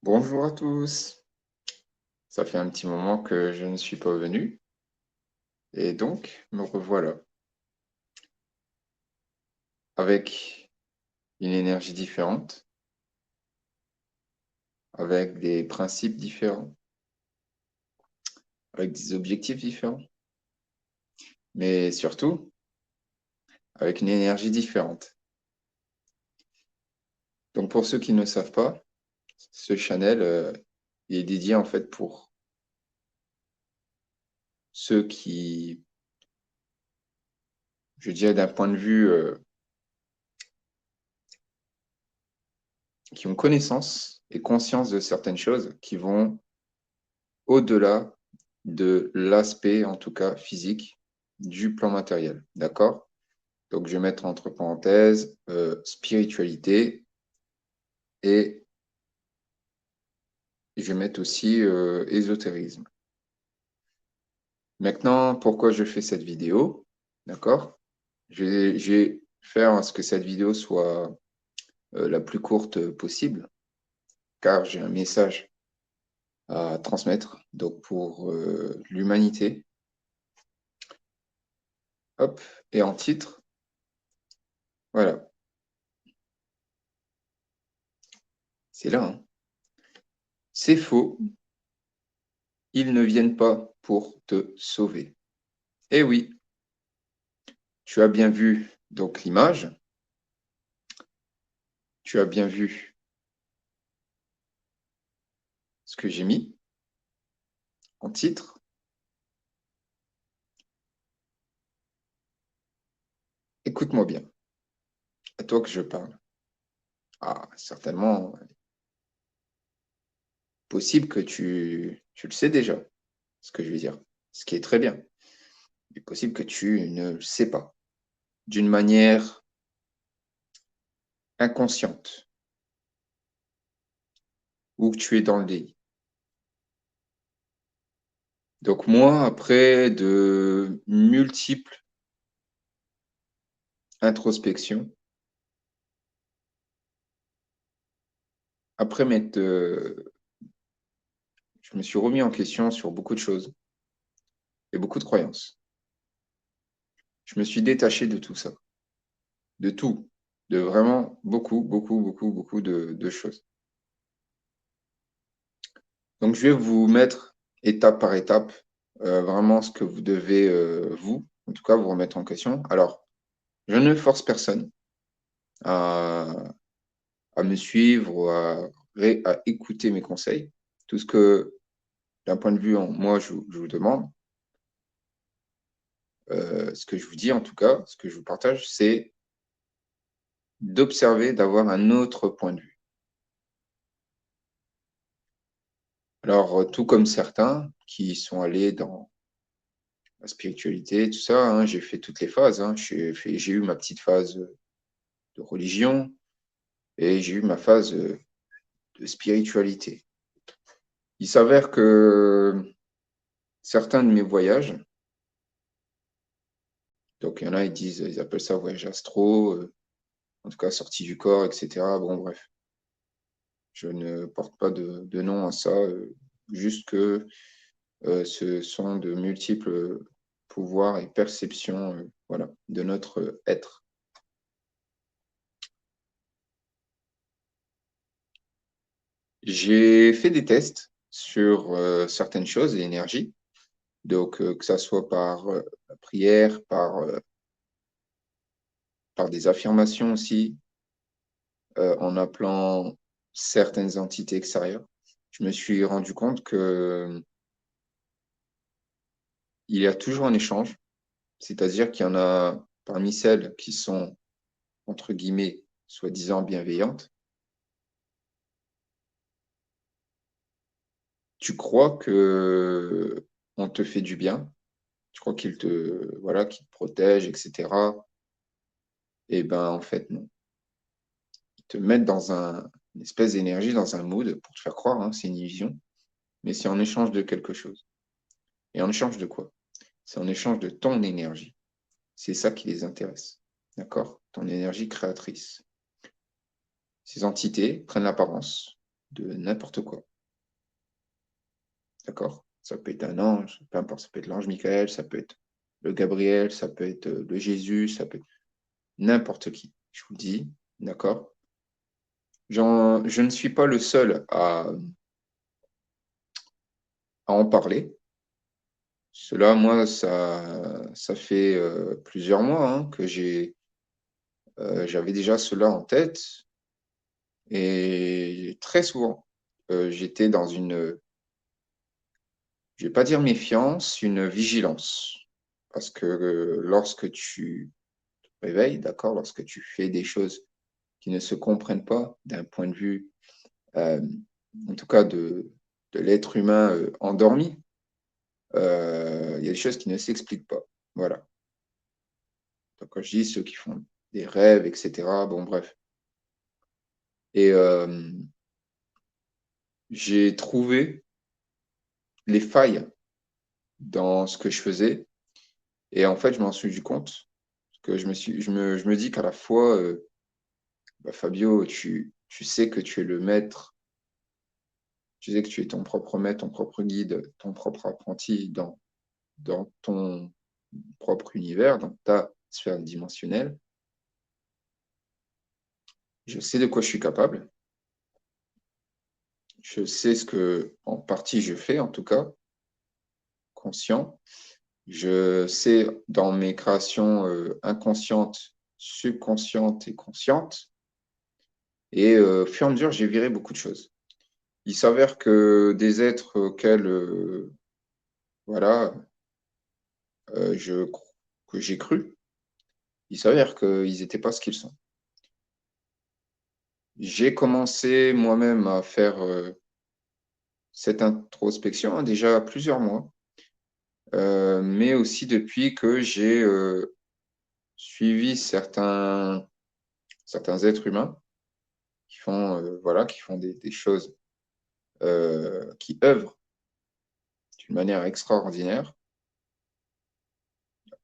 Bonjour à tous. Ça fait un petit moment que je ne suis pas venu et donc me revoilà avec une énergie différente, avec des principes différents, avec des objectifs différents, mais surtout avec une énergie différente. Donc pour ceux qui ne savent pas, ce channel il est dédié en fait pour ceux qui, je dirais d'un point de vue, qui ont connaissance et conscience de certaines choses qui vont au-delà de l'aspect, en tout cas physique, du plan matériel. D'accord? Donc, je vais mettre entre parenthèses spiritualité et je vais mettre aussi ésotérisme. Maintenant, pourquoi je fais cette vidéo? D'accord? Je vais faire à ce que cette vidéo soit la plus courte possible, car j'ai un message à transmettre donc pour l'humanité. Hop, et en titre, voilà, c'est là, hein. C'est faux, ils ne viennent pas pour te sauver. Eh oui, tu as bien vu donc l'image, tu as bien vu ce que j'ai mis en titre. Écoute-moi bien, à toi que je parle. Ah, certainement, possible que tu le sais déjà, ce que je veux dire, ce qui est très bien. Il est possible que tu ne le sais pas, d'une manière inconsciente, ou que tu es dans le déni. Donc moi, après de multiples introspections, après m'être, je me suis remis en question sur beaucoup de choses et beaucoup de croyances. Je me suis détaché de tout ça, de tout, de vraiment beaucoup de choses. Donc, je vais vous mettre étape par étape vraiment ce que vous devez, vous, en tout cas, vous remettre en question. Alors, je ne force personne à, à me suivre ou à écouter mes conseils. Tout ce que, d'un point de vue, moi, je vous demande, ce que je vous dis en tout cas, ce que je vous partage, c'est d'observer, d'avoir un autre point de vue. Alors, tout comme certains qui sont allés dans la spiritualité, tout ça, hein, j'ai fait toutes les phases, hein. J'ai eu ma petite phase de religion et j'ai eu ma phase de spiritualité. Il s'avère que certains de mes voyages, donc il y en a, ils appellent ça voyage astro, en tout cas sortie du corps, etc. Bon, bref, je ne porte pas de nom à ça, juste que ce sont de multiples pouvoirs et perceptions voilà, de notre être. J'ai fait des tests sur certaines choses, l'énergie, donc que ça soit par la prière, par des affirmations aussi, en appelant certaines entités extérieures. Je me suis rendu compte que il y a toujours un échange, c'est-à-dire qu'il y en a parmi celles qui sont, entre guillemets, soi-disant bienveillantes. Tu crois que on te fait du bien, tu crois qu'ils te, voilà, qu'ils te protègent, etc. Eh ben, en fait, non. Ils te mettent dans une espèce d'énergie, dans un mood, pour te faire croire, hein, c'est une illusion, mais c'est en échange de quelque chose. Et en échange de quoi? C'est en échange de ton énergie. C'est ça qui les intéresse. D'accord? Ton énergie créatrice. Ces entités prennent l'apparence de n'importe quoi. D'accord? Ça peut être un ange, peu importe, ça peut être l'ange Michael, ça peut être le Gabriel, ça peut être le Jésus, ça peut être n'importe qui, je vous le dis, d'accord? Je ne suis pas le seul à en parler. Cela, moi, ça fait plusieurs mois hein, que j'avais déjà cela en tête et très souvent, j'étais dans une, je vais pas dire méfiance, une vigilance. Parce que lorsque tu te réveilles, d'accord, lorsque tu fais des choses qui ne se comprennent pas d'un point de vue, euh, en tout cas de l'être humain endormi, il y a des choses qui ne s'expliquent pas. Voilà. Donc, quand je dis ceux qui font des rêves, etc., bon, bref. Et j'ai trouvé les failles dans ce que je faisais. Et en fait, je m'en suis rendu compte que je me dis qu'à la fois, bah, Fabio, tu sais que tu es le maître, tu sais que tu es ton propre maître, ton propre guide, ton propre apprenti dans ton propre univers, dans ta sphère dimensionnelle. Je sais de quoi je suis capable. Je sais ce que, en partie, je fais, en tout cas, conscient. Je sais dans mes créations inconscientes, subconscientes et conscientes. Et au fur et à mesure, j'ai viré beaucoup de choses. Il s'avère que des êtres auxquels voilà, je, que j'ai cru, il s'avère qu'ils n'étaient pas ce qu'ils sont. J'ai commencé moi-même à faire cette introspection hein, déjà plusieurs mois, mais aussi depuis que j'ai suivi certains êtres humains voilà, qui font des choses, qui œuvrent d'une manière extraordinaire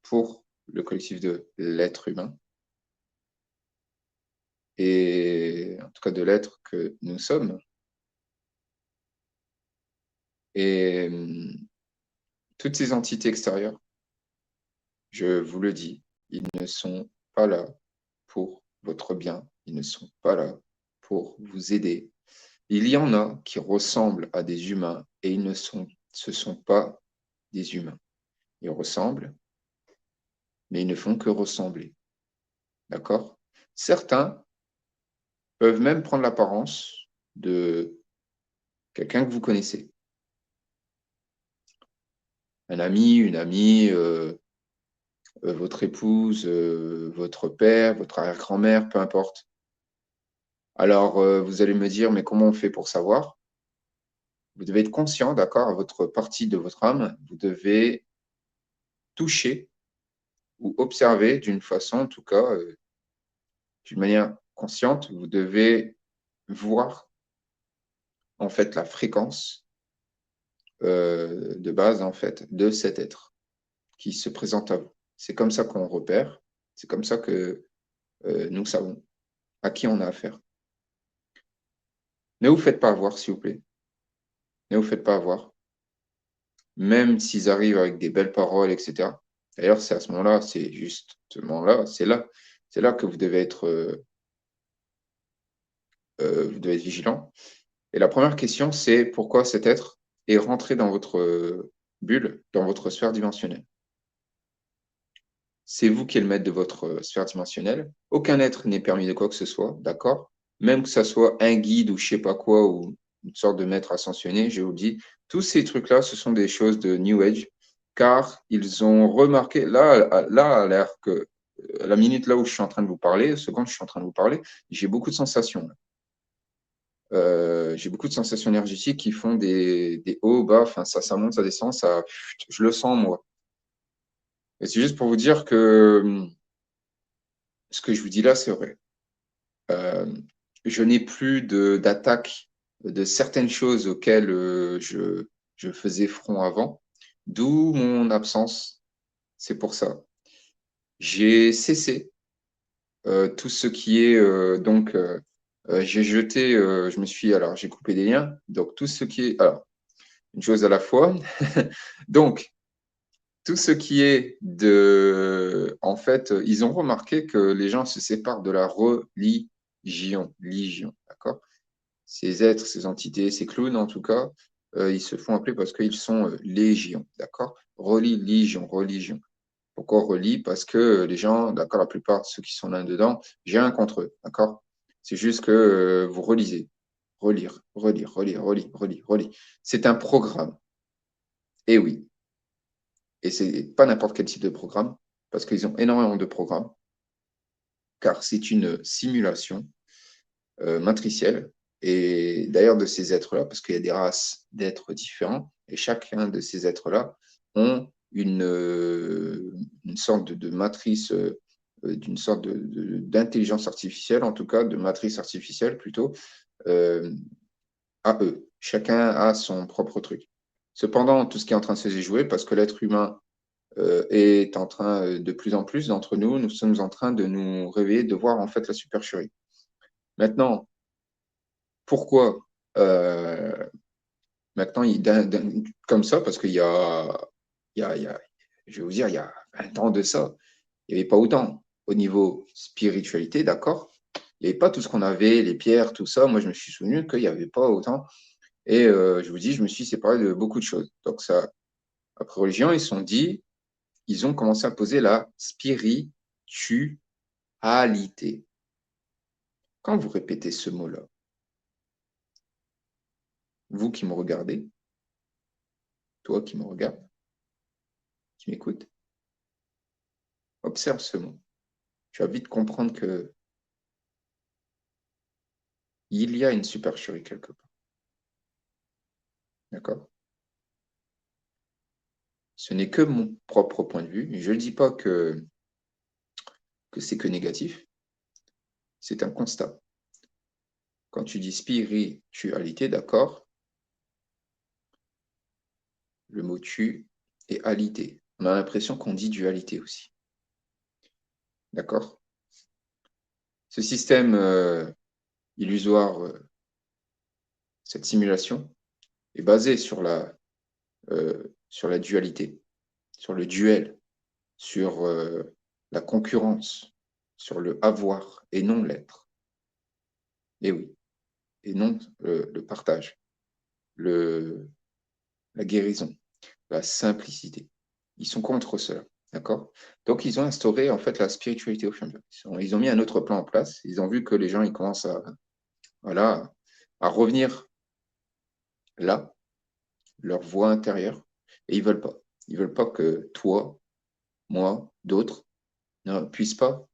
pour le collectif de l'être humain et en tout cas de l'être que nous sommes. Et toutes ces entités extérieures, je vous le dis, ils ne sont pas là pour votre bien, ils ne sont pas là pour vous aider. Il y en a qui ressemblent à des humains et ce sont pas des humains. Ils ressemblent, mais ils ne font que ressembler. D'accord? Certains peuvent même prendre l'apparence de quelqu'un que vous connaissez. Un ami, une amie, votre épouse, votre père, votre arrière-grand-mère, peu importe. Alors, vous allez me dire, mais comment on fait pour savoir? Vous devez être conscient, d'accord, à votre partie de votre âme, vous devez toucher ou observer d'une façon, en tout cas, d'une manière consciente, vous devez voir en fait la fréquence de base en fait de cet être qui se présente à vous. C'est comme ça qu'on repère, c'est comme ça que nous savons à qui on a affaire. Ne vous faites pas avoir, s'il vous plaît. Ne vous faites pas avoir. Même s'ils arrivent avec des belles paroles, etc. D'ailleurs, c'est à ce moment-là, c'est juste ce moment-là, c'est là que vous devez être vigilant. Et la première question, c'est pourquoi cet être est rentré dans votre bulle, dans votre sphère dimensionnelle. C'est vous qui êtes le maître de votre sphère dimensionnelle. Aucun être n'est permis de quoi que ce soit, d'accord? Même que ça soit un guide ou je sais pas quoi, ou une sorte de maître ascensionné, je vous le dis, tous ces trucs-là, ce sont des choses de New Age, car ils ont remarqué, là, à l'air que, à la minute là où je suis en train de vous parler, seconde je suis en train de vous parler, j'ai beaucoup de sensations. J'ai beaucoup de sensations énergétiques qui font des hauts, bas, enfin ça monte, ça descend, je le sens moi. Et c'est juste pour vous dire que ce que je vous dis là, c'est vrai. Euh, je n'ai plus d'attaque de certaines choses auxquelles je faisais front avant, d'où mon absence. C'est pour ça. J'ai cessé tout ce qui est donc Alors, j'ai coupé des liens. Donc, tout ce qui est, alors, une chose à la fois. Donc, tout ce qui est en fait, ils ont remarqué que les gens se séparent de la religion, d'accord? Ces êtres, ces entités, ces clowns en tout cas, ils se font appeler parce qu'ils sont légion, d'accord? Religion. Pourquoi relie? Parce que les gens, d'accord, la plupart de ceux qui sont là-dedans, j'ai un contre eux, d'accord? C'est juste que vous relisez, relire. C'est un programme. Et oui, et c'est pas n'importe quel type de programme, parce qu'ils ont énormément de programmes, car c'est une simulation matricielle. Et d'ailleurs, de ces êtres-là, parce qu'il y a des races d'êtres différents, et chacun de ces êtres-là ont une sorte de matrice, d'une sorte d'intelligence artificielle, en tout cas, de matrice artificielle plutôt, euh, à eux. Chacun a son propre truc. Cependant, tout ce qui est en train de se jouer, parce que l'être humain est en train, de plus en plus d'entre nous, nous sommes en train de nous réveiller, de voir en fait la supercherie. Maintenant, pourquoi maintenant, comme ça, parce qu'il y a, je vais vous dire, il y a 20 ans de ça, il n'y avait pas autant. Au niveau spiritualité, d'accord, il n'y avait pas tout ce qu'on avait, les pierres, tout ça. Moi, je me suis souvenu qu'il n'y avait pas autant. Et je vous dis, je me suis séparé de beaucoup de choses. Donc, ça, après religion, ils ont commencé à poser la spiritualité. Quand vous répétez ce mot-là, vous qui me regardez, toi qui me regardes, qui m'écoute, observe ce mot. Tu vas vite comprendre que il y a une supercherie quelque part. D'accord? Ce n'est que mon propre point de vue. Je ne dis pas que c'est que négatif. C'est un constat. Quand tu dis spiritualité, d'accord, le mot tu est alité. On a l'impression qu'on dit dualité aussi. D'accord? Ce système illusoire, cette simulation, est basé sur la dualité, sur le duel, sur la concurrence, sur le avoir et non l'être. Et oui, et non le partage, le, la guérison, la simplicité. Ils sont contre cela, d'accord? Donc, ils ont instauré en fait la spiritualité au fur et à mesure. Ils ont mis un autre plan en place. Ils ont vu que les gens, ils commencent voilà, à revenir là, leur voix intérieure, et ils veulent pas. Ils veulent pas que toi, moi, d'autres ne puissent pas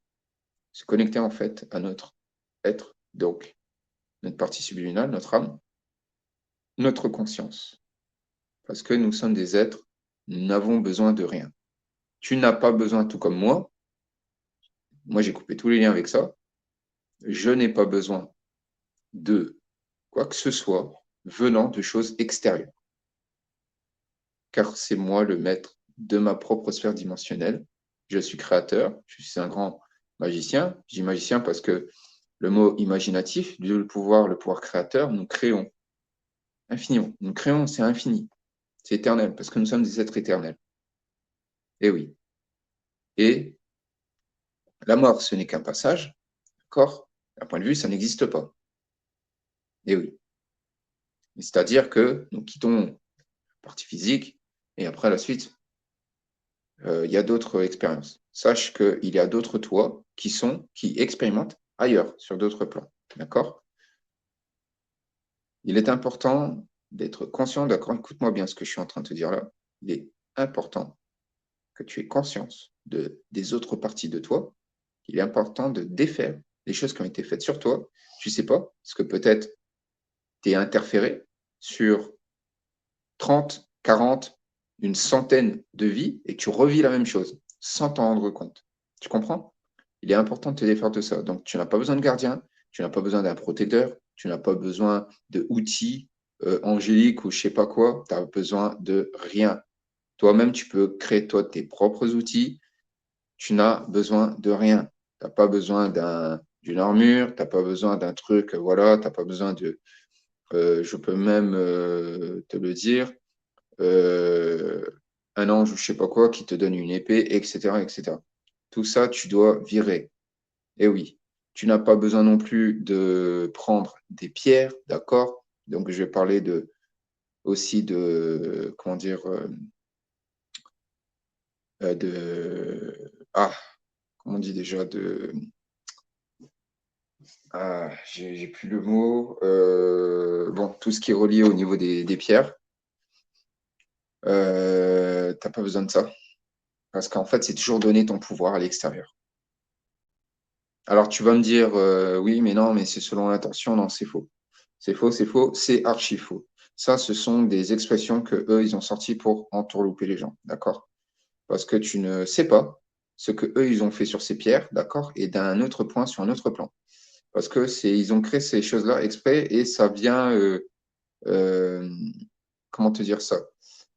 se connecter en fait à notre être, donc notre partie subliminale, notre âme, notre conscience. Parce que nous sommes des êtres, nous n'avons besoin de rien. Tu n'as pas besoin, tout comme moi j'ai coupé tous les liens avec ça, je n'ai pas besoin de quoi que ce soit venant de choses extérieures. Car c'est moi le maître de ma propre sphère dimensionnelle. Je suis créateur, je suis un grand magicien. Je dis magicien parce que le mot imaginatif, le pouvoir créateur, nous créons infiniment. Nous créons, c'est infini, c'est éternel, parce que nous sommes des êtres éternels. Et oui. Et la mort, ce n'est qu'un passage, d'accord? D'un point de vue, ça n'existe pas. Et oui. C'est-à-dire que nous quittons la partie physique et après la suite, il y a d'autres expériences. Sache qu'il y a d'autres toi qui expérimentent ailleurs, sur d'autres plans. D'accord? Il est important d'être conscient, d'accord? Écoute-moi bien ce que je suis en train de te dire là. Il est important que tu aies conscience des autres parties de toi. Il est important de défaire les choses qui ont été faites sur toi. Tu ne sais pas, parce que peut-être tu es interféré sur 30, 40, une centaine de vies et tu revis la même chose sans t'en rendre compte. Tu comprends? Il est important de te défaire de ça. Donc, tu n'as pas besoin de gardien, tu n'as pas besoin d'un protecteur, tu n'as pas besoin d'outils angéliques ou je sais pas quoi. Tu as besoin de rien. Toi-même, tu peux créer tes propres outils. Tu n'as besoin de rien. Tu n'as pas besoin d'une armure, tu n'as pas besoin d'un truc, voilà, tu n'as pas besoin de... je peux même te le dire, un ange ou je sais pas quoi qui te donne une épée, etc., etc. Tout ça, tu dois virer. Et oui, tu n'as pas besoin non plus de prendre des pierres, d'accord? Donc, je vais parler aussi de, comment dire, ah, comment on dit déjà, j'ai plus le mot, bon, tout ce qui est relié au niveau des pierres, t'as pas besoin de ça, parce qu'en fait, c'est toujours donner ton pouvoir à l'extérieur. Alors, tu vas me dire, oui, mais non, mais c'est selon l'intention. Non, c'est faux. C'est faux, c'est faux, c'est archi faux. Ça, ce sont des expressions que eux, ils ont sorties pour entourlouper les gens, d'accord? Parce que tu ne sais pas ce que eux, ils ont fait sur ces pierres, d'accord? Et d'un autre point sur un autre plan. Parce que ils ont créé ces choses-là exprès et ça vient, euh, comment te dire ça?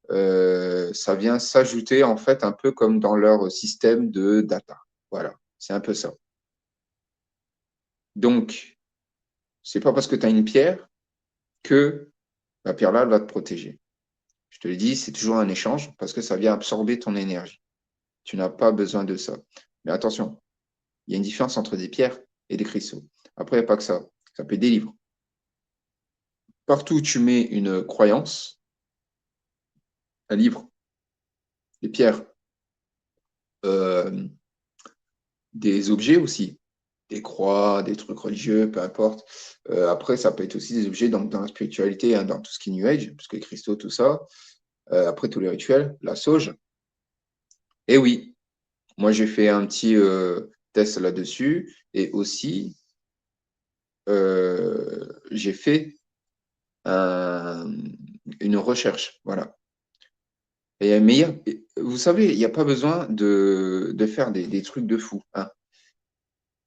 Ça vient s'ajouter en fait un peu comme dans leur système de data. Voilà, c'est un peu ça. Donc, c'est pas parce que tu as une pierre que la pierre-là elle va te protéger. Je te le dis, c'est toujours un échange parce que ça vient absorber ton énergie. Tu n'as pas besoin de ça. Mais attention, il y a une différence entre des pierres et des cristaux. Après, il n'y a pas que ça. Ça peut être des livres. Partout où tu mets une croyance, un livre, des pierres, euh, des objets aussi, des croix, des trucs religieux, peu importe. Après, ça peut être aussi des objets dans la spiritualité, hein, dans tout ce qui est New Age, parce que les cristaux, tout ça. Après, tous les rituels, la sauge. Et oui, moi, j'ai fait un petit test là-dessus. Et aussi, j'ai fait un- une recherche. Voilà. Mais vous savez, il n'y a pas besoin de faire des trucs de fou, hein.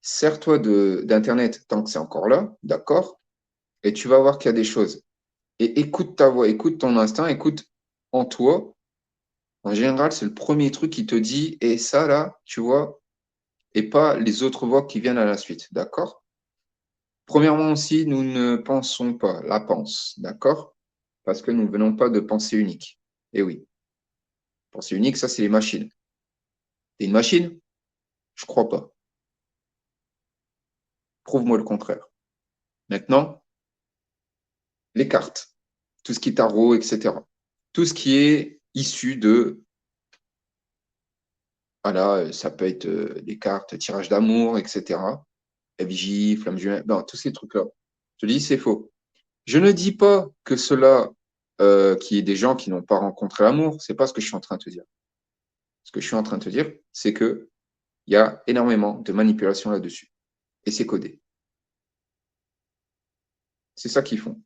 Sers-toi d'Internet tant que c'est encore là, d'accord? Et tu vas voir qu'il y a des choses. Et écoute ta voix, écoute ton instinct, écoute en toi. En général, c'est le premier truc qui te dit, et ça là, tu vois, et pas les autres voix qui viennent à la suite, d'accord? Premièrement aussi, nous ne pensons pas, la pense, d'accord? Parce que nous ne venons pas de pensée unique. Et oui, pensée unique, ça, c'est les machines. T'es une machine? Je crois pas. Prouve-moi le contraire. Maintenant, les cartes, tout ce qui est tarot, etc. Tout ce qui est issu de, voilà, ça peut être des cartes, tirage d'amour, etc. FJ, flamme jumelle, non, tous ces trucs-là. Je te dis, c'est faux. Je ne dis pas que cela, qui est des gens qui n'ont pas rencontré l'amour, c'est pas ce que je suis en train de te dire. Ce que je suis en train de te dire, c'est que il y a énormément de manipulation là-dessus. Et c'est codé. C'est ça qu'ils font.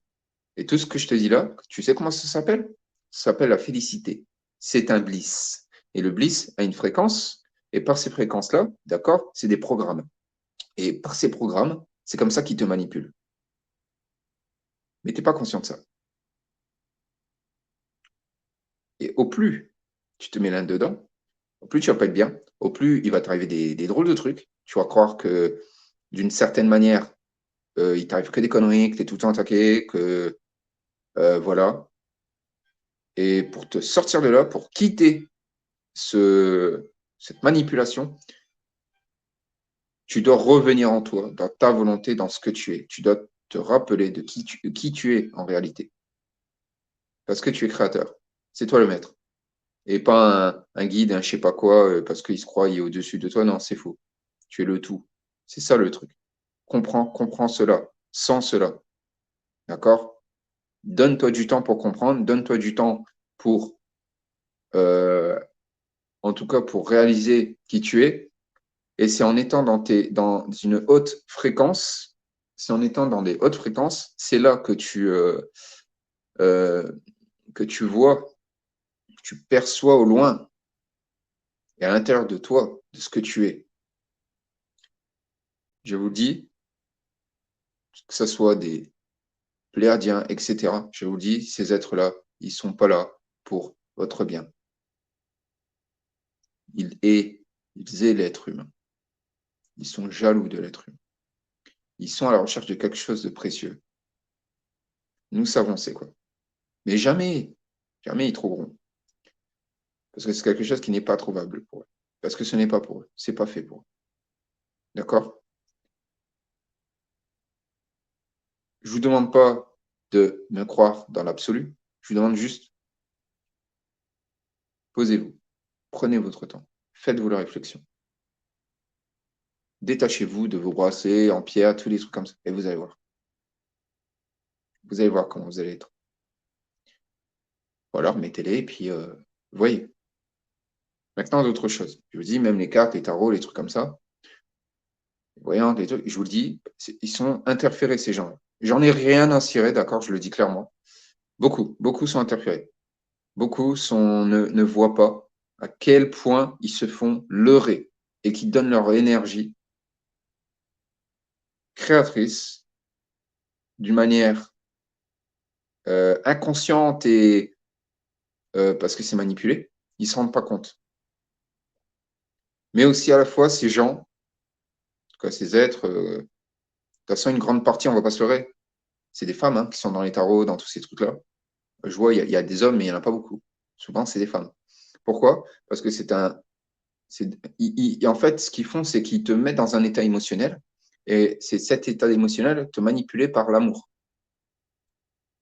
Et tout ce que je te dis là, tu sais comment ça s'appelle? Ça s'appelle la félicité. C'est un bliss. Et le bliss a une fréquence. Et par ces fréquences-là, d'accord, c'est des programmes. Et par ces programmes, c'est comme ça qu'ils te manipulent. Mais tu n'es pas conscient de ça. Et au plus tu te mets là-dedans, au plus tu vas pas être bien, au plus il va t'arriver des drôles de trucs. Tu vas croire que d'une certaine manière, il t'arrive que des conneries, que tu es tout le temps attaqué, que voilà. Et pour te sortir de là, pour quitter cette manipulation, tu dois revenir en toi, dans ta volonté, dans ce que tu es. Tu dois te rappeler de qui tu es en réalité. Parce que tu es créateur. C'est toi le maître. Et pas un guide, un je sais pas quoi, parce qu'il se croit il est au-dessus de toi. Non, c'est faux. Tu es le tout. C'est ça le truc. Comprends cela, sans cela. D'accord? Donne-toi du temps pour comprendre, donne-toi du temps pour, euh, en tout cas, pour réaliser qui tu es. Et c'est en étant dans une haute fréquence, c'est en étant dans des hautes fréquences, c'est là euh, que tu vois, que tu perçois au loin et à l'intérieur de toi, de ce que tu es. Je vous le dis, que ce soit des pléiadiens, etc. Je vous le dis, ces êtres-là, ils ne sont pas là pour votre bien. Ils aient l'être humain. Ils sont jaloux de l'être humain. Ils sont à la recherche de quelque chose de précieux. Nous savons c'est quoi. Mais jamais, jamais ils trouveront. Parce que c'est quelque chose qui n'est pas trouvable pour eux. Parce que ce n'est pas pour eux. C'est pas fait pour eux. D'accord? Je vous demande pas de me croire dans l'absolu. Je vous demande juste, posez-vous. Prenez votre temps. Faites-vous la réflexion. Détachez-vous de vos bracelets en pierre, tous les trucs comme ça. Et vous allez voir. Vous allez voir comment vous allez être. Ou alors, mettez-les et puis, voyez. Maintenant, d'autres choses. Je vous dis, même les cartes, les tarots, les trucs comme ça, voyant des trucs, je vous le dis, ils sont interférés, ces gens-là. J'en ai rien à cirer, d'accord, je le dis clairement. Beaucoup sont interférés. Beaucoup ne voient pas à quel point ils se font leurrer et qui donnent leur énergie créatrice d'une manière inconsciente et parce que c'est manipulé, ils ne se rendent pas compte. Mais aussi à la fois, ces gens, en tout cas ces êtres, de toute façon, une grande partie, on ne va pas se leurrer, c'est des femmes qui sont dans les tarots, dans tous ces trucs-là. Je vois, il y a des hommes, mais il n'y en a pas beaucoup. Souvent, c'est des femmes. Pourquoi? Parce que en fait, ce qu'ils font, c'est qu'ils te mettent dans un état émotionnel, et c'est cet état émotionnel te manipuler par l'amour.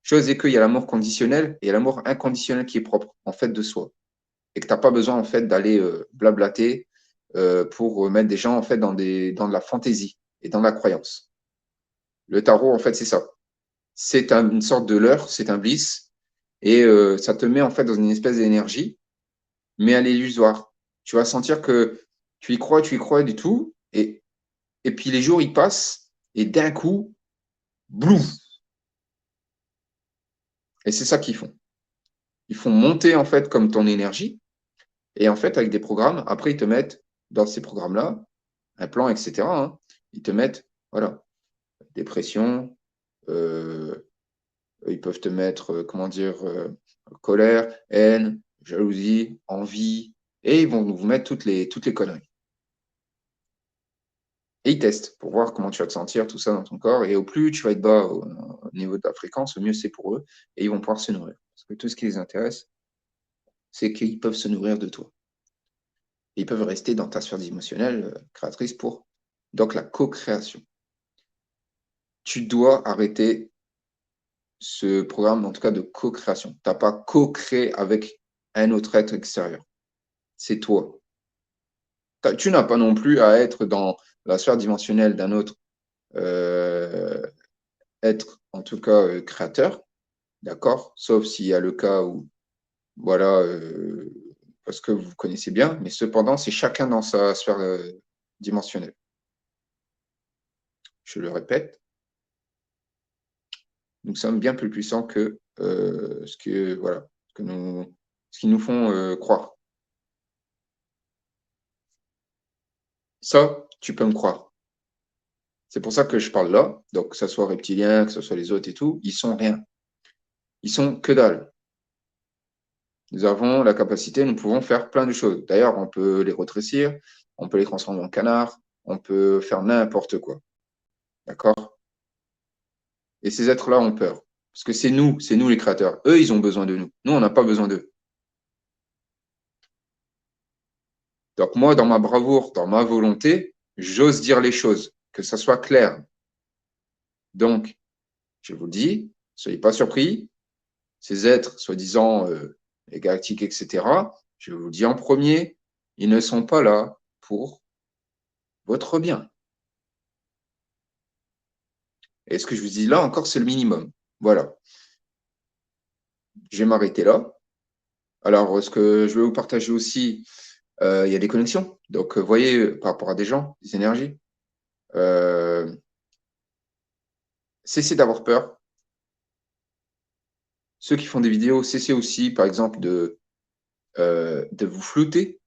Chose est qu'il y a l'amour conditionnel et l'amour inconditionnel qui est propre, en fait, de soi. Et que tu n'as pas besoin, en fait, d'aller blablater pour mettre des gens, en fait, dans de la fantaisie et dans la croyance. Le tarot, en fait, c'est ça. C'est une sorte de leurre, c'est un bliss, et ça te met, en fait, dans une espèce d'énergie, mais à l'illusoire. Tu vas sentir que tu y crois du tout, et puis les jours, ils passent, et d'un coup, blouf. Et c'est ça qu'ils font. Ils font monter, en fait, comme ton énergie, et en fait, avec des programmes, après, ils te mettent dans ces programmes-là, un plan, etc. Ils te mettent, voilà, dépression, ils peuvent te mettre, comment dire, colère, haine, jalousie, envie, et ils vont vous mettre toutes les conneries. Et ils testent pour voir comment tu vas te sentir, tout ça dans ton corps. Et au plus tu vas être bas au niveau de la fréquence, au mieux c'est pour eux. Et ils vont pouvoir se nourrir. Parce que tout ce qui les intéresse, c'est qu'ils peuvent se nourrir de toi. Et ils peuvent rester dans ta sphère émotionnelle créatrice pour donc la co-création. Tu dois arrêter ce programme, en tout cas de co-création. Tu n'as pas co-créé avec un autre être extérieur. C'est toi. Tu n'as pas non plus à être dans la sphère dimensionnelle d'un autre être, en tout cas, créateur, d'accord? Sauf s'il y a le cas où, voilà, parce que vous connaissez bien, mais cependant, c'est chacun dans sa sphère dimensionnelle. Je le répète, nous sommes bien plus puissants que voilà, ce qu'ils nous font croire. Ça, tu peux me croire. C'est pour ça que je parle là, donc que ce soit reptilien, que ce soit les autres et tout, ils sont rien. Ils sont que dalle. Nous avons la capacité, nous pouvons faire plein de choses. D'ailleurs, on peut les rétrécir, on peut les transformer en canards, on peut faire n'importe quoi. D'accord? Et ces êtres-là ont peur. Parce que c'est nous les créateurs. Eux, ils ont besoin de nous. Nous, on n'a pas besoin d'eux. Donc moi, dans ma bravoure, dans ma volonté, j'ose dire les choses, que ça soit clair. Donc, je vous le dis, soyez pas surpris. Ces êtres, soi-disant les galactiques, etc., je vous le dis en premier, ils ne sont pas là pour votre bien. Et ce que je vous dis là encore, c'est le minimum. Voilà. Je vais m'arrêter là. Alors, ce que je vais vous partager aussi, il y a des connexions. Donc, vous voyez, par rapport à des gens, des énergies, cessez d'avoir peur. Ceux qui font des vidéos, cessez aussi, par exemple, de vous flouter.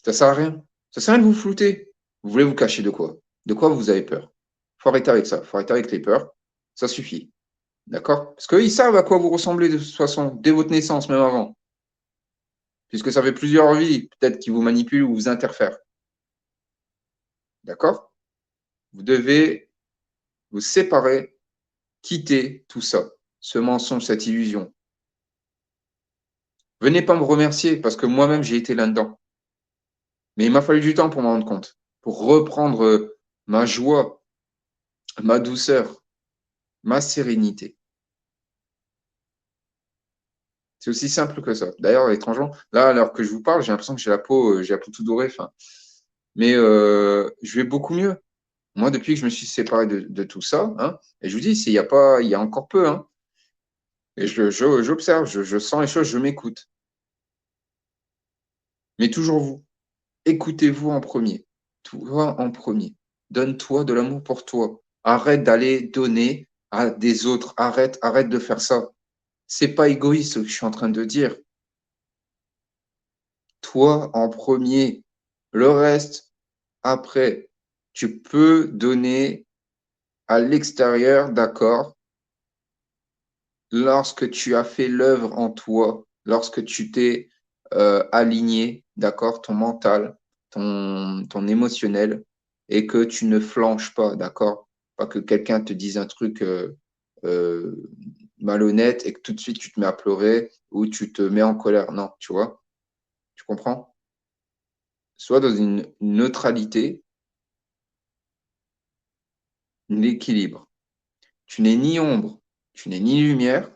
Ça ne sert à rien. Ça sert à rien de vous flouter. Vous voulez vous cacher de quoi? De quoi vous avez peur? Il faut arrêter avec ça. Il faut arrêter avec les peurs. Ça suffit. D'accord? Parce qu'ils savent à quoi vous ressemblez de toute façon, dès votre naissance, même avant. Puisque ça fait plusieurs vies, peut-être, qui vous manipulent ou vous interfèrent. D'accord? Vous devez vous séparer, quitter tout ça, ce mensonge, cette illusion. Venez pas me remercier parce que moi-même, j'ai été là-dedans. Mais il m'a fallu du temps pour m'en rendre compte, pour reprendre ma joie, ma douceur, ma sérénité. C'est aussi simple que ça. D'ailleurs, étrangement, là, alors que je vous parle, j'ai l'impression que j'ai la peau tout dorée. Mais je vais beaucoup mieux. Moi, depuis que je me suis séparé de tout ça, hein, et je vous dis, il y a encore peu, hein, et j'observe, je sens les choses, je m'écoute. Mais toujours vous, écoutez-vous en premier. Toi en premier. Donne-toi de l'amour pour toi. Arrête d'aller donner à des autres. Arrête de faire ça. C'est pas égoïste ce que je suis en train de dire. Toi en premier. Le reste, après. Tu peux donner à l'extérieur, d'accord, lorsque tu as fait l'œuvre en toi, lorsque tu t'es aligné, d'accord, ton mental, ton émotionnel, et que tu ne flanches pas, d'accord? Pas que quelqu'un te dise un truc euh, malhonnête et que tout de suite tu te mets à pleurer ou tu te mets en colère. Non, tu vois? Tu comprends? Sois dans une neutralité, un équilibre. Tu n'es ni ombre, tu n'es ni lumière,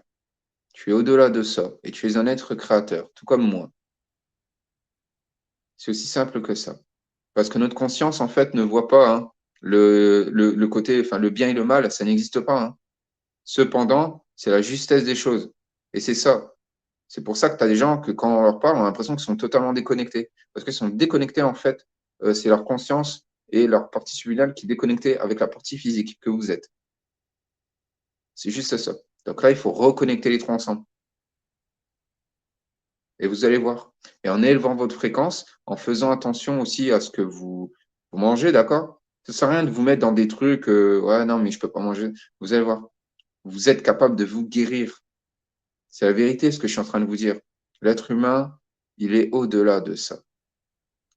tu es au-delà de ça et tu es un être créateur, tout comme moi. C'est aussi simple que ça. Parce que notre conscience, en fait, ne voit pas hein, le côté, enfin, le bien et le mal, ça n'existe pas. Hein. Cependant, c'est la justesse des choses. Et c'est ça. C'est pour ça que tu as des gens que, quand on leur parle, on a l'impression qu'ils sont totalement déconnectés. Parce qu'ils sont déconnectés, en fait. C'est leur conscience et leur partie subliminale qui est déconnectée avec la partie physique que vous êtes. C'est juste ça. Donc là, il faut reconnecter les trois ensemble. Et vous allez voir. Et en élevant votre fréquence, en faisant attention aussi à ce que vous mangez, d'accord? Ça sert à rien de vous mettre dans des trucs, ouais, non, mais je peux pas manger. Vous allez voir. Vous êtes capable de vous guérir. C'est la vérité, ce que je suis en train de vous dire. L'être humain, il est au-delà de ça.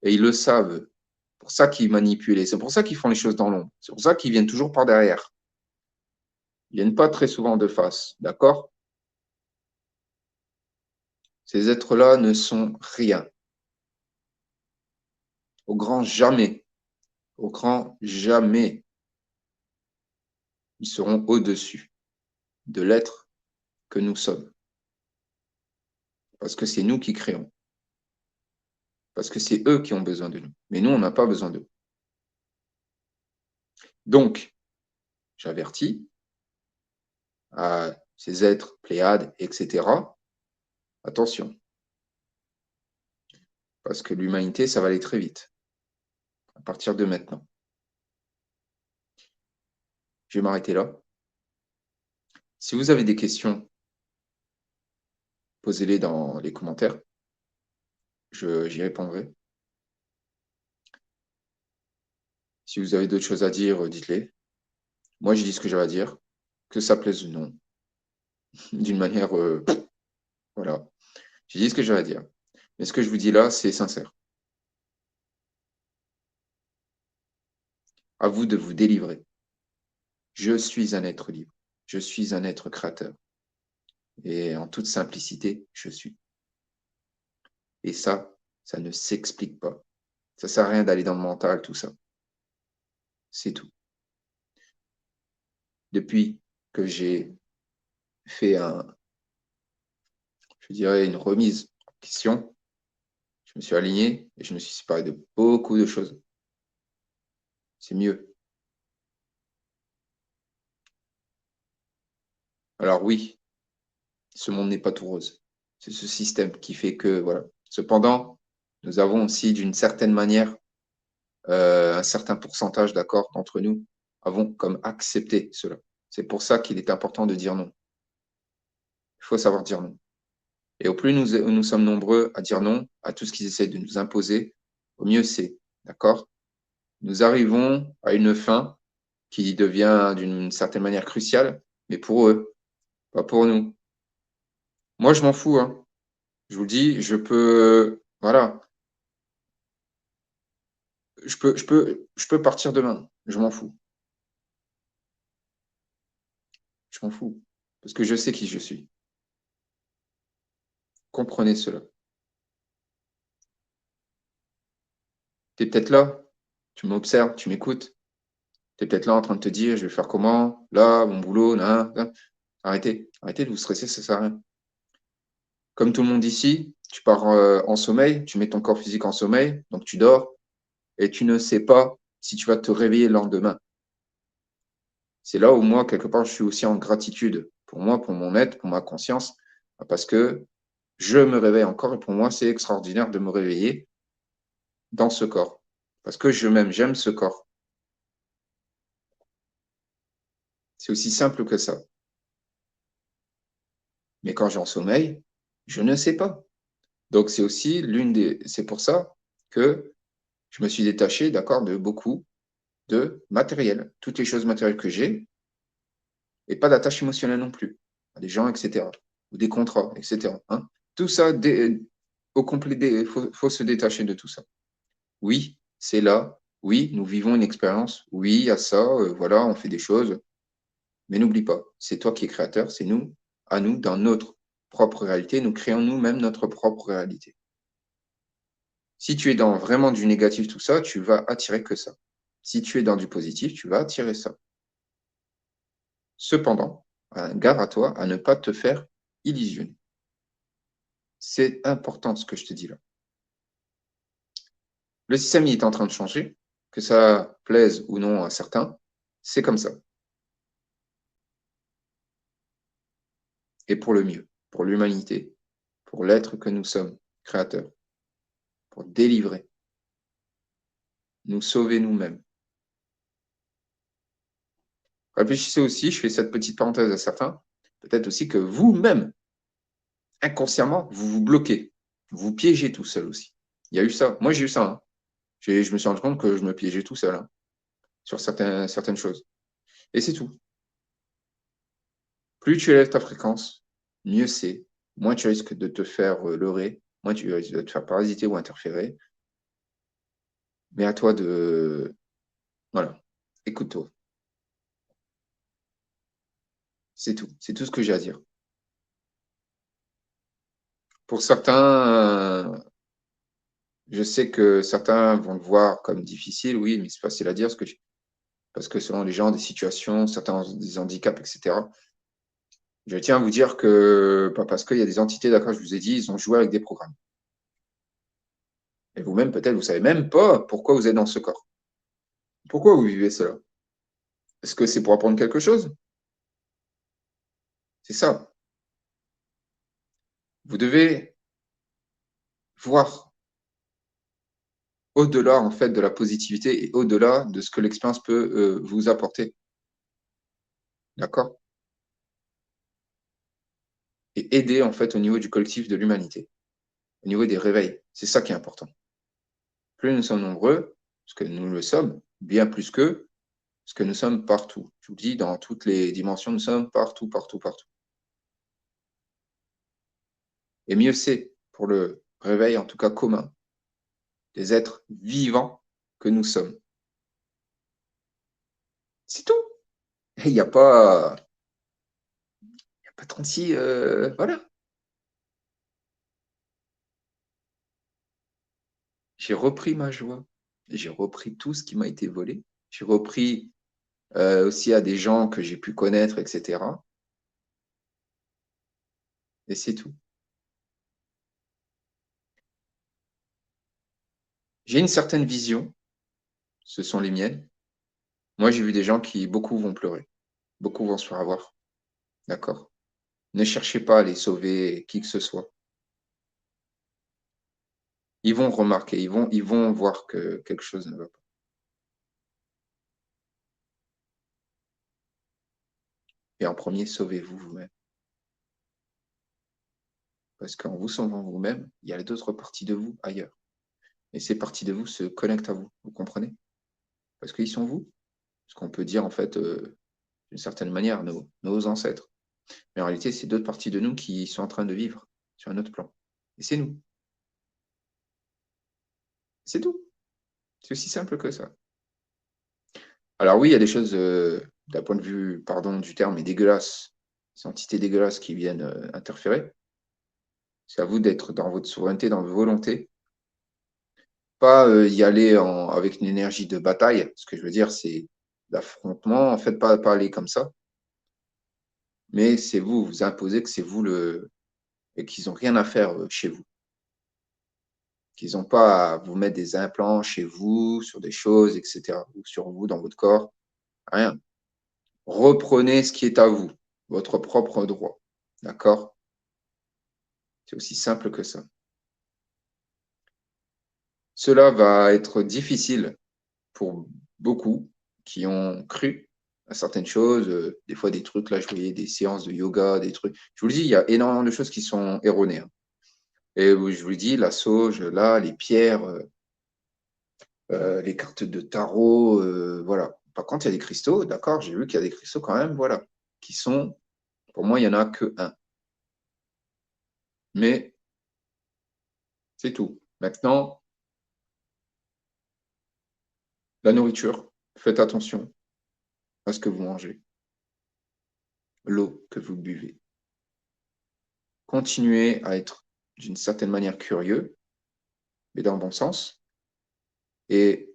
Et ils le savent. C'est pour ça qu'ils manipulent. Et c'est pour ça qu'ils font les choses dans l'ombre. C'est pour ça qu'ils viennent toujours par derrière. Ils viennent pas très souvent de face. D'accord? Ces êtres-là ne sont rien. Au grand jamais. Au grand jamais. Ils seront au-dessus de l'être que nous sommes. Parce que c'est nous qui créons. Parce que c'est eux qui ont besoin de nous. Mais nous, on n'a pas besoin d'eux. Donc, j'avertis à ces êtres, Pléiades, etc. Attention. Parce que l'humanité, ça va aller très vite. À partir de maintenant. Je vais m'arrêter là. Si vous avez des questions, posez-les dans les commentaires. J'y répondrai. Si vous avez d'autres choses à dire, dites-les. Moi, j'ai dit ce que j'avais à dire. Que ça plaise ou non. D'une manière, voilà. J'ai dit ce que j'avais à dire. Mais ce que je vous dis là, c'est sincère. À vous de vous délivrer. Je suis un être libre. Je suis un être créateur. Et en toute simplicité, je suis. Et ça ne s'explique pas. Ça sert à rien d'aller dans le mental, tout ça. C'est tout. Depuis que j'ai fait je dirais, une remise en question, je me suis aligné et je me suis séparé de beaucoup de choses. C'est mieux. Alors oui, ce monde n'est pas tout rose. C'est ce système qui fait que, voilà. Cependant, nous avons aussi, d'une certaine manière, un certain pourcentage d'accord d'entre nous avons comme accepté cela. C'est pour ça qu'il est important de dire non. Il faut savoir dire non. Et au plus nous sommes nombreux à dire non à tout ce qu'ils essaient de nous imposer, au mieux c'est. D'accord? Nous arrivons à une fin qui devient d'une certaine manière cruciale, mais pour eux, pas pour nous. Moi, je m'en fous. Hein. Je vous le dis, voilà, je peux partir demain. Je m'en fous. Je m'en fous. Parce que je sais qui je suis. Comprenez cela. Tu es peut-être là, tu m'observes, tu m'écoutes. Tu es peut-être là en train de te dire, je vais faire comment, là, mon boulot, là, là. Arrêtez, arrêtez de vous stresser, ça sert à rien. Comme tout le monde ici, tu pars en sommeil, tu mets ton corps physique en sommeil, donc tu dors, et tu ne sais pas si tu vas te réveiller le lendemain. C'est là où moi, quelque part, je suis aussi en gratitude pour moi, pour mon être, pour ma conscience, parce que je me réveille encore, et pour moi, c'est extraordinaire de me réveiller dans ce corps, parce que je m'aime, j'aime ce corps. C'est aussi simple que ça. Mais quand j'ai en sommeil, je ne sais pas. Donc, c'est aussi c'est pour ça que je me suis détaché, d'accord, de beaucoup de matériel. Toutes les choses matérielles que j'ai, et pas d'attache émotionnelle non plus. À des gens, etc. Ou des contrats, etc. Hein. Tout ça, au complet, il faut se détacher de tout ça. Oui, c'est là. Oui, nous vivons une expérience. Oui, il y a ça. Voilà, on fait des choses. Mais n'oublie pas, c'est toi qui es créateur. C'est nous, à nous, dans notre propre réalité. Nous créons nous-mêmes notre propre réalité. Si tu es dans vraiment du négatif, tout ça, tu vas attirer que ça. Si tu es dans du positif, tu vas attirer ça. Cependant, gare à toi à ne pas te faire illusionner. C'est important ce que je te dis là. Le système il est en train de changer, que ça plaise ou non à certains, c'est comme ça. Et pour le mieux, pour l'humanité, pour l'être que nous sommes, créateurs, pour délivrer, nous sauver nous-mêmes. Réfléchissez aussi, je fais cette petite parenthèse à certains, peut-être aussi que vous-même, inconsciemment, vous vous bloquez, vous vous piégez tout seul aussi. Il y a eu ça. Moi, j'ai eu ça. Hein. Je me suis rendu compte que je me piégeais tout seul hein, sur certaines choses. Et c'est tout. Plus tu élèves ta fréquence, mieux c'est. Moins tu risques de te faire leurrer, moins tu risques de te faire parasiter ou interférer. Mais à toi de... Voilà, écoute-toi. C'est tout. C'est tout ce que j'ai à dire. Pour certains, je sais que certains vont le voir comme difficile, oui, mais c'est facile à dire parce que selon les gens, des situations, certains ont des handicaps, etc. Je tiens à vous dire que, pas parce qu'il y a des entités, d'accord, je vous ai dit, ils ont joué avec des programmes. Et vous-même, peut-être, vous savez même pas pourquoi vous êtes dans ce corps. Pourquoi vous vivez cela? Est-ce que c'est pour apprendre quelque chose? C'est ça. Vous devez voir au-delà, en fait, de la positivité et au-delà de ce que l'expérience peut vous apporter. D'accord? Et aider, en fait, au niveau du collectif de l'humanité, au niveau des réveils. C'est ça qui est important. Plus nous sommes nombreux, parce que nous le sommes, bien plus qu'eux, parce que nous sommes partout. Je vous dis, dans toutes les dimensions, nous sommes partout, partout, partout. Et mieux c'est pour le réveil, en tout cas commun, des êtres vivants que nous sommes. C'est tout. Il n'y a pas, pas 36, voilà. J'ai repris ma joie. J'ai repris tout ce qui m'a été volé. J'ai repris aussi à des gens que j'ai pu connaître, etc. Et c'est tout. J'ai une certaine vision, ce sont les miennes. Moi, j'ai vu des gens qui, beaucoup vont pleurer, beaucoup vont se faire avoir. D'accord? Ne cherchez pas à les sauver, qui que ce soit. Ils vont remarquer, ils vont voir que quelque chose ne va pas. Et en premier, sauvez-vous vous-même. Parce qu'en vous sauvant vous-même, il y a d'autres parties de vous ailleurs. Et ces parties de vous se connectent à vous. Vous comprenez? Parce qu'ils sont vous. Ce qu'on peut dire, en fait, d'une certaine manière, nos ancêtres. Mais en réalité, c'est d'autres parties de nous qui sont en train de vivre sur un autre plan. Et c'est nous. C'est tout. C'est aussi simple que ça. Alors oui, il y a des choses d'un point de vue, pardon du terme, mais dégueulasse, ces entités dégueulasses qui viennent interférer. C'est à vous d'être dans votre souveraineté, dans votre volonté. Pas y aller avec une énergie de bataille. Ce que je veux dire, c'est l'affrontement. En fait, pas aller comme ça. Mais c'est vous, vous imposez que c'est vous et qu'ils n'ont rien à faire chez vous. Qu'ils n'ont pas à vous mettre des implants chez vous, sur des choses, etc. Ou sur vous, dans votre corps. Rien. Reprenez ce qui est à vous, votre propre droit. D'accord? C'est aussi simple que ça. Cela va être difficile pour beaucoup qui ont cru à certaines choses, des fois des trucs, là je voyais des séances de yoga, des trucs. Je vous le dis, il y a énormément de choses qui sont erronées, hein. Et je vous le dis, la sauge, là, les pierres, les cartes de tarot, voilà. Par contre, il y a des cristaux, d'accord, j'ai vu qu'il y a des cristaux quand même, voilà, qui sont, pour moi, il n'y en a que un. Mais c'est tout. Maintenant, la nourriture, faites attention à ce que vous mangez, l'eau que vous buvez. Continuez à être d'une certaine manière curieux, mais dans le bon sens, et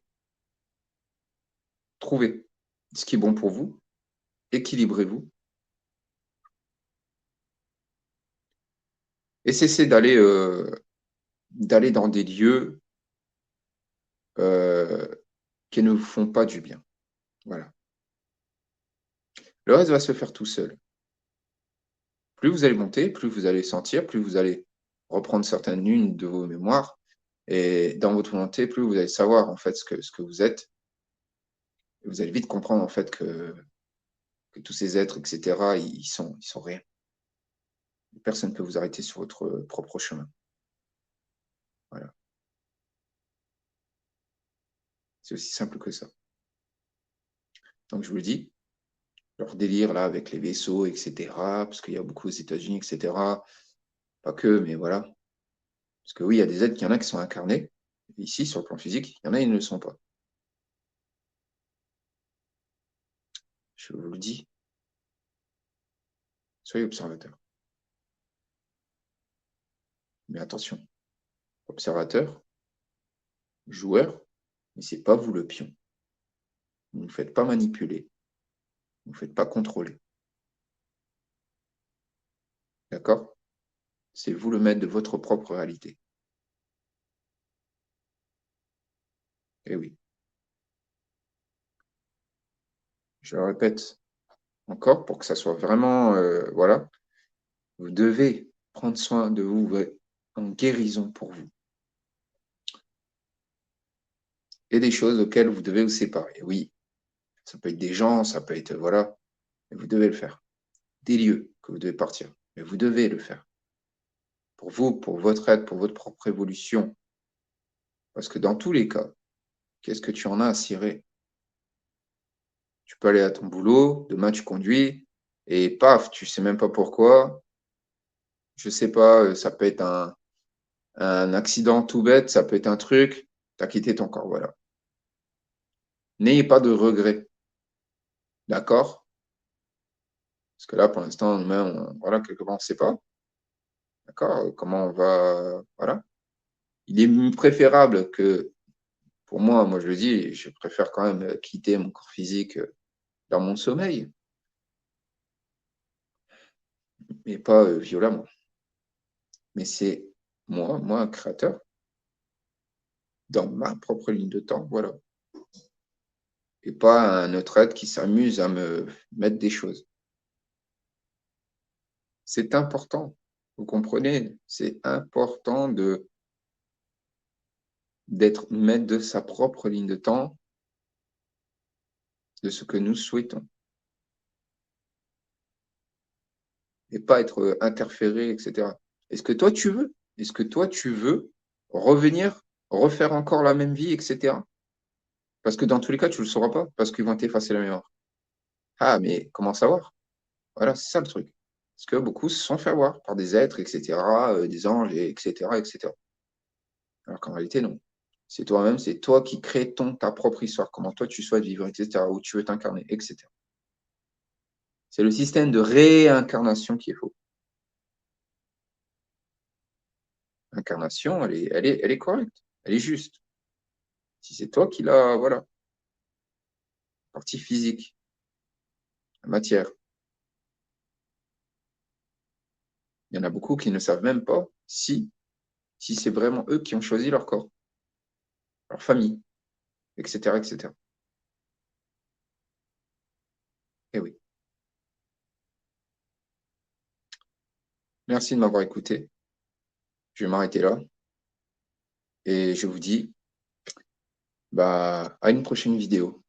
trouvez ce qui est bon pour vous, équilibrez-vous, et cessez d'aller dans des lieux euh, qui ne vous font pas du bien. Voilà. Le reste va se faire tout seul. Plus vous allez monter, plus vous allez sentir, plus vous allez reprendre certaines unes de vos mémoires, et dans votre volonté, plus vous allez savoir en fait ce que vous êtes. Et vous allez vite comprendre en fait que tous ces êtres, etc., ils sont rien. Personne ne peut vous arrêter sur votre propre chemin. Voilà. C'est aussi simple que ça. Donc je vous le dis, leur délire là avec les vaisseaux, etc., parce qu'il y a beaucoup aux États-Unis, etc., pas que, mais voilà. Parce que oui, il y a des êtres, il y en a qui sont incarnés. Ici, sur le plan physique, il y en a, ils ne le sont pas. Je vous le dis, soyez observateurs. Mais attention, observateur, joueur, mais c'est pas vous le pion. Vous ne vous faites pas manipuler. Vous ne vous faites pas contrôler. D'accord? C'est vous le maître de votre propre réalité. Et oui, je le répète encore pour que ça soit vraiment, voilà, vous devez prendre soin de vous en guérison pour vous. Il y a des choses auxquelles vous devez vous séparer. Oui, ça peut être des gens, ça peut être, voilà, mais vous devez le faire. Des lieux que vous devez partir, mais vous devez le faire. Pour vous, pour votre aide, pour votre propre évolution. Parce que dans tous les cas, qu'est-ce que tu en as à cirer? Tu peux aller à ton boulot, demain tu conduis, et paf, tu sais même pas pourquoi. Je sais pas, ça peut être un accident tout bête, ça peut être un truc, tu as quitté ton corps, voilà. N'ayez pas de regrets, d'accord? Parce que là, pour l'instant, voilà, quelque part, on ne sait pas, d'accord? Comment on va, voilà. Il est préférable que, pour moi je le dis, je préfère quand même quitter mon corps physique dans mon sommeil, mais pas violemment. Mais c'est moi, créateur, dans ma propre ligne de temps, voilà. Et pas un autre être qui s'amuse à me mettre des choses. C'est important, vous comprenez? C'est important d'être maître de sa propre ligne de temps, de ce que nous souhaitons, et pas être interféré, etc. Est-ce que toi, tu veux? Est-ce que toi, tu veux revenir, refaire encore la même vie, etc. Parce que dans tous les cas, tu ne le sauras pas, parce qu'ils vont t'effacer la mémoire. Ah, mais comment savoir? Voilà, c'est ça le truc. Parce que beaucoup se sont fait avoir par des êtres, etc., des anges, etc., etc. Alors qu'en réalité, non. C'est toi-même, c'est toi qui crée ta propre histoire, comment toi tu souhaites vivre, etc., où tu veux t'incarner, etc. C'est le système de réincarnation qui est faux. L'incarnation, elle est correcte, elle est juste. Si c'est toi qui l'as, voilà, partie physique, la matière. Il y en a beaucoup qui ne savent même pas si c'est vraiment eux qui ont choisi leur corps, leur famille, etc., etc. Eh oui. Merci de m'avoir écouté. Je vais m'arrêter là et je vous dis à une prochaine vidéo.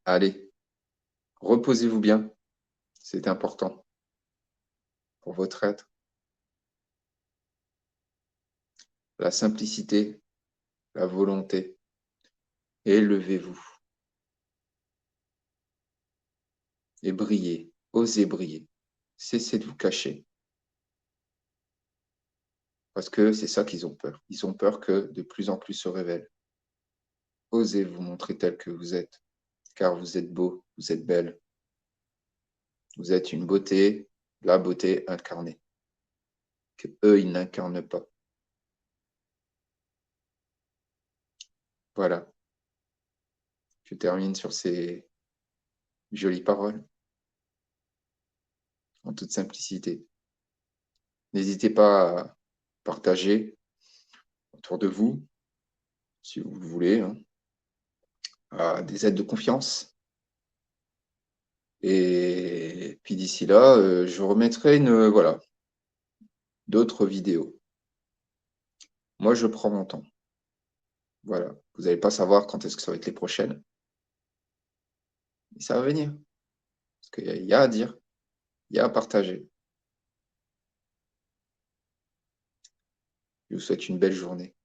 Allez, reposez-vous bien, c'est important pour votre être. La simplicité, la volonté, élevez-vous et brillez, osez briller. Cessez de vous cacher parce que c'est ça qu'ils ont peur. Ils ont peur que de plus en plus se révèle. Osez vous montrer tel que vous êtes, car vous êtes beau, vous êtes belle. Vous êtes une beauté, la beauté incarnée, que eux, ils n'incarnent pas. Voilà, je termine sur ces jolies paroles, en toute simplicité. N'hésitez pas à partager autour de vous, si vous le voulez, hein, à des aides de confiance. Et puis d'ici là, je remettrai voilà, d'autres vidéos. Moi, je prends mon temps. Voilà, vous n'allez pas savoir quand est-ce que ça va être les prochaines. Mais ça va venir, parce qu'il y a à dire, il y a à partager. Je vous souhaite une belle journée.